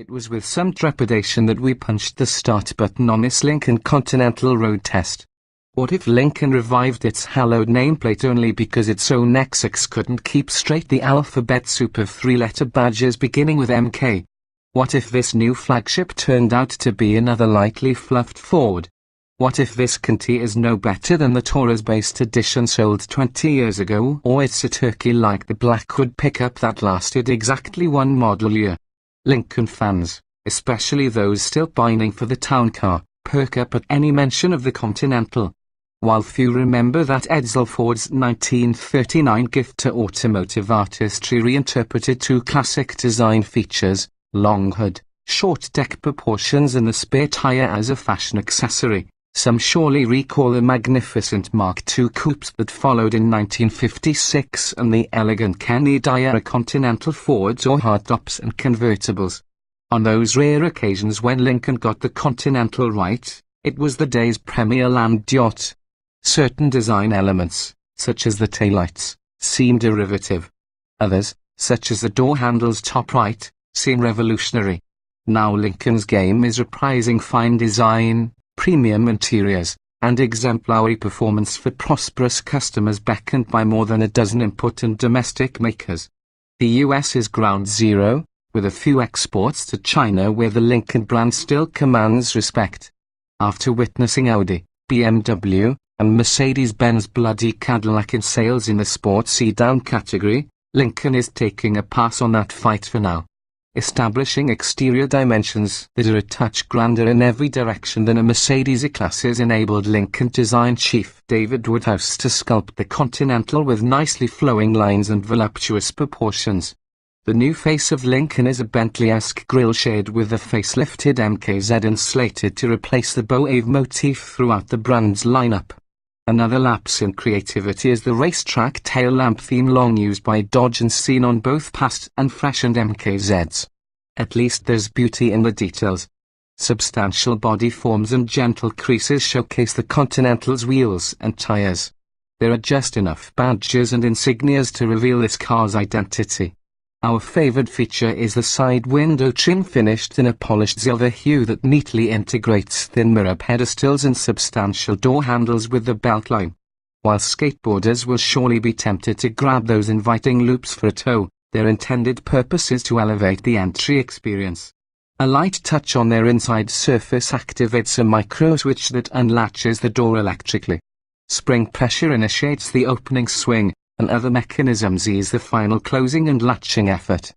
It was with some trepidation that we punched the start button on this Lincoln Continental road test. What if Lincoln revived its hallowed nameplate only because its own execs couldn't keep straight the alphabet soup of three-letter badges beginning with MK? What if this new flagship turned out to be another lightly fluffed Ford? What if this Conti is no better than the Taurus-based edition sold 20 years ago, or it's a turkey like the Blackwood pickup that lasted exactly one model year? Lincoln fans, especially those still pining for the town car, perk up at any mention of the Continental. While few remember that Edsel Ford's 1939 gift to automotive artistry reinterpreted two classic design features, long hood, short deck proportions and the spare tire as a fashion accessory, some surely recall the magnificent Mark II coupes that followed in 1956 and the elegant Kennedy-era Continental Fords or hardtops and convertibles. On those rare occasions when Lincoln got the Continental right, it was the day's premier land yacht. Certain design elements, such as the taillights, seem derivative. Others, such as the door handle's top right, seem revolutionary. Now Lincoln's game is reprising fine design, premium interiors, and exemplary performance for prosperous customers beckoned by more than a dozen important domestic makers. The US is ground zero, with a few exports to China where the Lincoln brand still commands respect. After witnessing Audi, BMW, and Mercedes-Benz bloody Cadillac in sales in the sports sedan category, Lincoln is taking a pass on that fight for now, establishing exterior dimensions that are a touch grander in every direction than a Mercedes E-Class's enabled Lincoln design chief David Woodhouse to sculpt the Continental with nicely flowing lines and voluptuous proportions. The new face of Lincoln is a Bentley-esque grille shade with the facelifted MKZ and slated to replace the Boave motif throughout the brand's lineup. Another lapse in creativity is the racetrack tail lamp theme long used by Dodge and seen on both past and freshened MKZs. At least there's beauty in the details. Substantial body forms and gentle creases showcase the Continental's wheels and tires. There are just enough badges and insignias to reveal this car's identity. Our favored feature is the side window trim finished in a polished silver hue that neatly integrates thin mirror pedestals and substantial door handles with the beltline. While skateboarders will surely be tempted to grab those inviting loops for a tow, their intended purpose is to elevate the entry experience. A light touch on their inside surface activates a micro switch that unlatches the door electrically. Spring pressure initiates the opening swing, and other mechanisms ease the final closing and latching effort.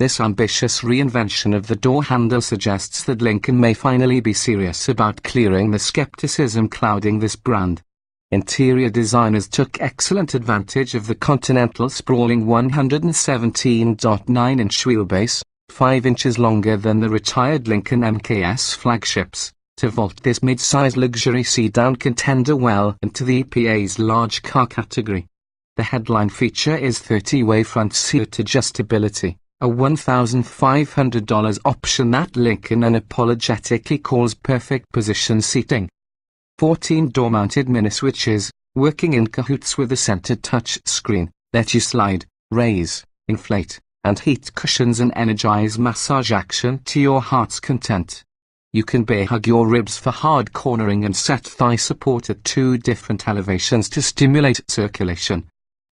This ambitious reinvention of the door handle suggests that Lincoln may finally be serious about clearing the skepticism clouding this brand. Interior designers took excellent advantage of the Continental's sprawling 117.9-inch wheelbase, 5 inches longer than the retired Lincoln MKS flagships, to vault this mid-size luxury sedan contender well into the EPA's large car category. The headline feature is 30-way front seat adjustability, a $1,500 option that Lincoln unapologetically calls perfect position seating. 14 door-mounted mini-switches, working in cahoots with a center touch screen, let you slide, raise, inflate, and heat cushions and energize massage action to your heart's content. You can bear hug your ribs for hard cornering and set thigh support at 2 different elevations to stimulate circulation.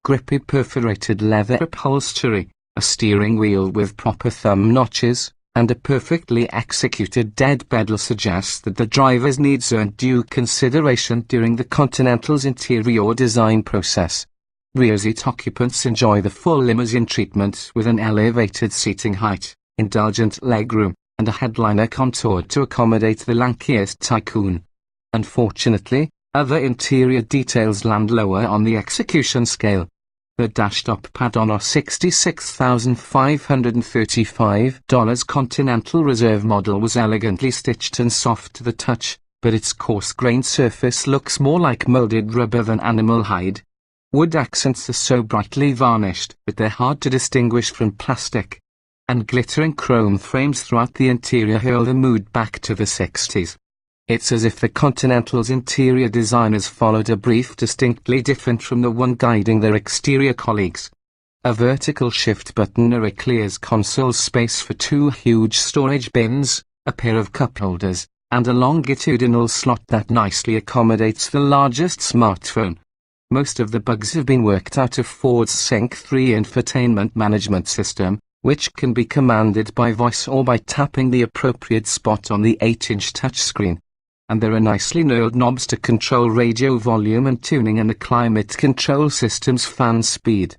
Grippy perforated leather upholstery, a steering wheel with proper thumb notches, and a perfectly executed dead pedal suggest that the driver's needs earned due consideration during the Continental's interior design process. Rear seat occupants enjoy the full limousine treatment with an elevated seating height, indulgent legroom, and a headliner contoured to accommodate the lankiest tycoon. Unfortunately, other interior details land lower on the execution scale. The dashtop pad on our $66,535 Continental Reserve model was elegantly stitched and soft to the touch, but its coarse-grained surface looks more like molded rubber than animal hide. Wood accents are so brightly varnished that they're hard to distinguish from plastic. And glittering chrome frames throughout the interior hurl the mood back to the 60s. It's as if the Continental's interior designers followed a brief distinctly different from the one guiding their exterior colleagues. A vertical shift button array clears console space for two huge storage bins, a pair of cup holders, and a longitudinal slot that nicely accommodates the largest smartphone. Most of the bugs have been worked out of Ford's Sync 3 infotainment management system, which can be commanded by voice or by tapping the appropriate spot on the 8-inch touchscreen. And there are nicely knurled knobs to control radio volume and tuning and the climate control system's fan speed.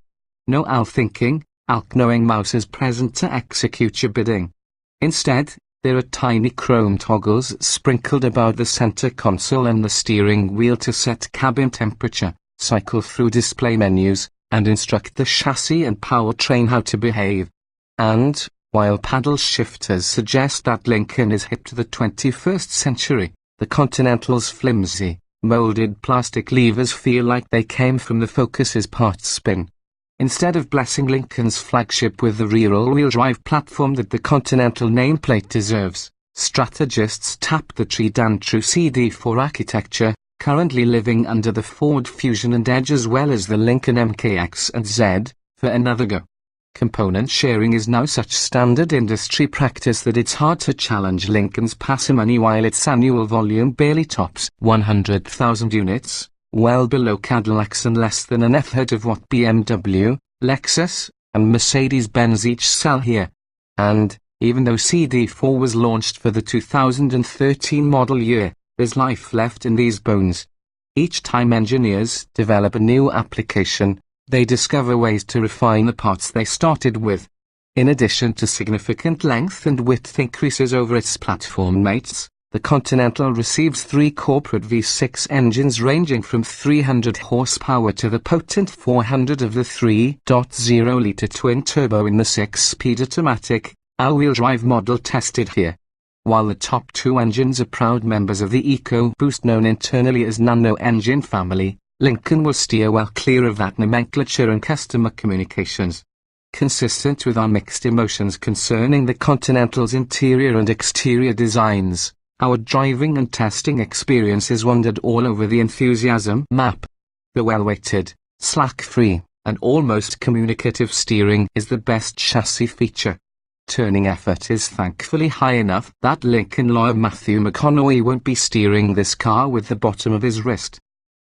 No AL thinking, ALK knowing mouse is present to execute your bidding. Instead, there are tiny chrome toggles sprinkled about the center console and the steering wheel to set cabin temperature, cycle through display menus, and instruct the chassis and powertrain how to behave. And, while paddle shifters suggest that Lincoln is hip to the 21st century, the Continental's flimsy, molded plastic levers feel like they came from the Focus's parts bin. Instead of blessing Lincoln's flagship with the rear all-wheel drive platform that the Continental nameplate deserves, strategists tapped the tried-and-true CD4 architecture, currently living under the Ford Fusion and Edge as well as the Lincoln MKX and Z, for another go. Component sharing is now such standard industry practice that it's hard to challenge Lincoln's parsimony while its annual volume barely tops 100,000 units, well below Cadillac's and less than an F-third of what BMW, Lexus, and Mercedes-Benz each sell here. And, even though CD4 was launched for the 2013 model year, there's life left in these bones. Each time engineers develop a new application, they discover ways to refine the parts they started with. In addition to significant length and width increases over its platform mates, the Continental receives 3 corporate V6 engines ranging from 300 horsepower to the potent 400 of the 3.0-litre twin-turbo in the 6-speed automatic, all-wheel drive model tested here. While the top 2 engines are proud members of the EcoBoost known internally as Nano engine family, Lincoln will steer well clear of that nomenclature and customer communications. Consistent with our mixed emotions concerning the Continental's interior and exterior designs, our driving and testing experiences wandered all over the enthusiasm map. The well-weighted, slack-free, and almost communicative steering is the best chassis feature. Turning effort is thankfully high enough that Lincoln lawyer Matthew McConaughey won't be steering this car with the bottom of his wrist.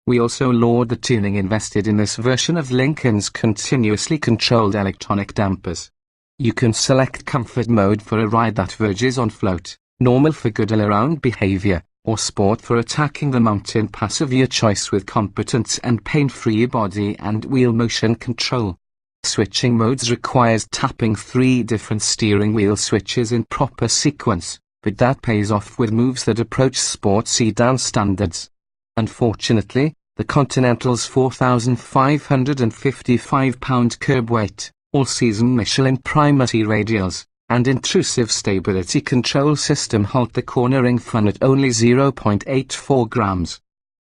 We also laud the tuning invested in this version of Lincoln's continuously controlled electronic dampers. You can select comfort mode for a ride that verges on float, normal for good all-around behavior, or sport for attacking the mountain pass of your choice with competent and pain-free body and wheel motion control. Switching modes requires tapping 3 different steering wheel switches in proper sequence, but that pays off with moves that approach sport sedan standards. Unfortunately, the Continental's 4,555-pound curb weight, all-season Michelin Primacy radials, and intrusive stability control system halt the cornering fun at only 0.84 grams.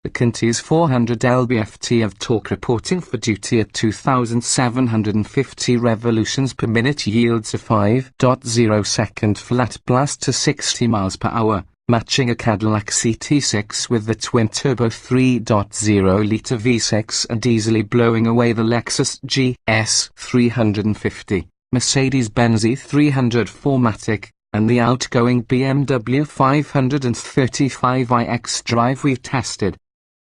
The Conti's 400 lb-ft of torque reporting for duty at 2,750 revolutions per minute yields a 5.0-second flat blast to 60 miles per hour, matching a Cadillac CT6 with the twin-turbo 3.0-litre V6 and easily blowing away the Lexus GS 350, Mercedes-Benz E300 4MATIC, and the outgoing BMW 535iX drive we've tested.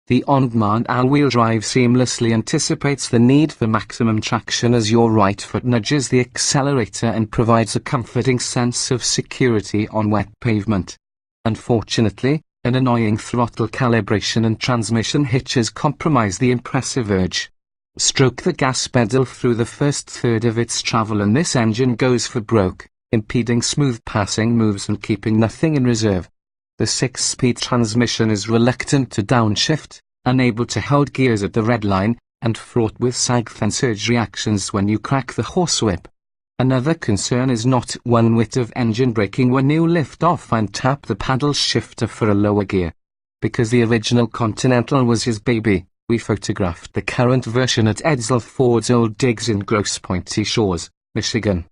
The on-demand all-wheel drive seamlessly anticipates the need for maximum traction as your right foot nudges the accelerator and provides a comforting sense of security on wet pavement. Unfortunately, an annoying throttle calibration and transmission hitches compromise the impressive urge. Stroke the gas pedal through the first third of its travel and this engine goes for broke, impeding smooth passing moves and keeping nothing in reserve. The 6-speed transmission is reluctant to downshift, unable to hold gears at the red line, and fraught with sag-and surge reactions when you crack the horsewhip. Another concern is not one whit of engine braking when you lift off and tap the paddle shifter for a lower gear. Because the original Continental was his baby, we photographed the current version at Edsel Ford's old digs in Grosse Pointe Shores, Michigan.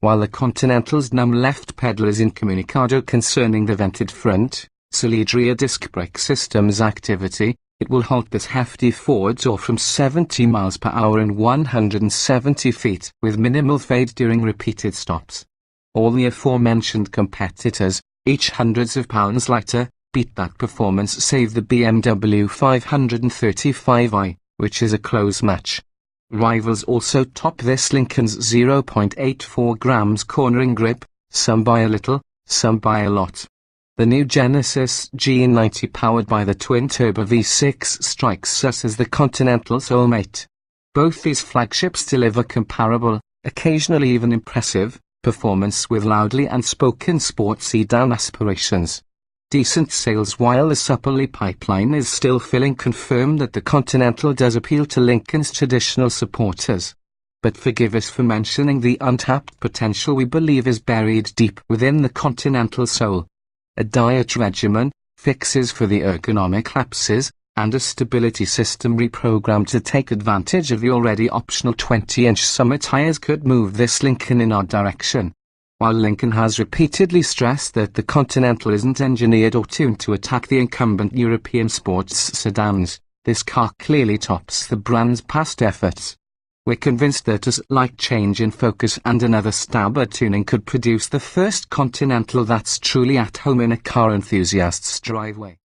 While the Continental's numb left pedal is incommunicado concerning the vented front, solid rear disc brake system's activity, It will halt this hefty four-door from 70 miles per hour and 170 feet with minimal fade during repeated stops. All the aforementioned competitors, each hundreds of pounds lighter, beat that performance save the BMW 535i, which is a close match. Rivals also top this Lincoln's 0.84 grams cornering grip, some by a little, some by a lot. The new Genesis G90 powered by the twin-turbo V6 strikes us as the Continental soulmate. Both these flagships deliver comparable, occasionally even impressive, performance with loudly unspoken sports sedan aspirations. Decent sales while the supply pipeline is still filling confirm that the Continental does appeal to Lincoln's traditional supporters. But forgive us for mentioning the untapped potential we believe is buried deep within the Continental soul. A diet regimen, fixes for the ergonomic lapses, and a stability system reprogrammed to take advantage of the already optional 20-inch summer tires could move this Lincoln in our direction. While Lincoln has repeatedly stressed that the Continental isn't engineered or tuned to attack the incumbent European sports sedans, this car clearly tops the brand's past efforts. We're convinced that a slight change in focus and another stab at tuning could produce the first Continental that's truly at home in a car enthusiast's driveway.